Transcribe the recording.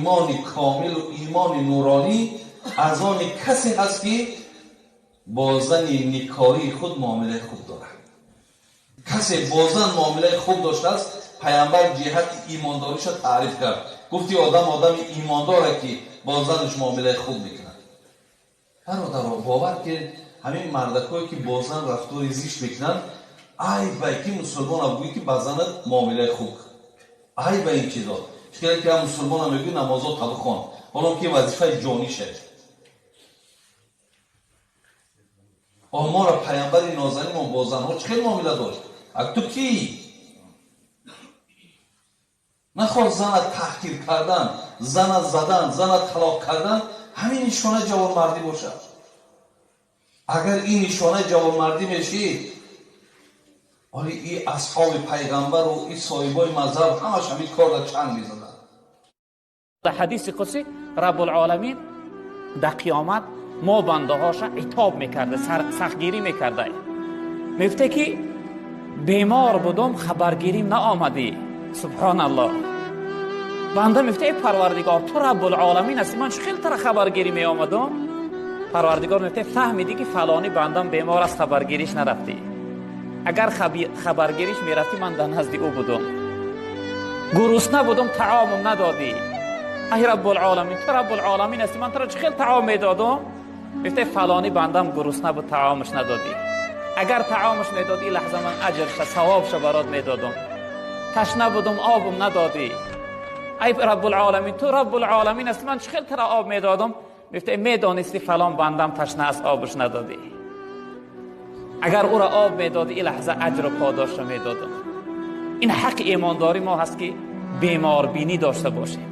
ایمان کامل و ایمان نورانی از آن کسی هست که با زن نکاحی خود معامله خوب دارد. کسی با زن معامله خوب داشته است، پیامبر جهت ایمانداریش تعریف کرد. گفتی آدم ایمانداره که با زنش معامله خوب میکنه. برادرها باور که همین مردکایی که با زن رفتار زشت میکنن، ای به اینکه مسلمان بگویی که با زنت معامله خوب کن، ای به این چیزا. چون که مسلمان میگه نمازها طبق خوان، حالا که وظیفه جانیشه. آمار پیامبر نازنین ما با زنها چه معامله داشت؟ تو کی؟ نخواه زن تحقیر کردن، زن زدن، زن طلاق کردن همین نشانه جوانمردی باشد. اگر این نشانه جوانمردی میشی، ولی این اصحاب پیغمبر و این صاحبای مذهب همش همین کار را چنگ میزدن. در حدیث قدسی رب العالمین در قیامت ما بنده هاش عتاب میکرده، سختگیری میکرده. میفته که بیمار بودم خبرگیریم نآمدی. سبحان الله. بنده میفته ای پروردگار تو رب العالمین هستی، من خیلی تر خبرگیری می آمدم. پروردگار میفته فهمیدی که فلانی بندم بیمار است، خبرگیریش نرفتی. اگر خبرگیریش میرفتی من در نزد او بودم. گرسنه بودم طعامم ندادی. ای رب العالمین تو رب العالمین هستی، من تو را خیلی طعام میدادم. میفته فلانی بندم گرسنه بود طعامش ندادی. اگر طعامش میدادی لحظه من اجرش ثوابش برات میدادم. تشنه بودم آبم ندادی. ای رب العالمین تو رب العالمین هستی، من خیلی تر آب میدادم. میفته میدانستی فلان بندم تشنه است آبش ندادی. اگر او را آب میدادی این لحظه اجر و پاداش را میدادم. این حق ایمانداری ما هست که بیمار بینی داشته باشیم.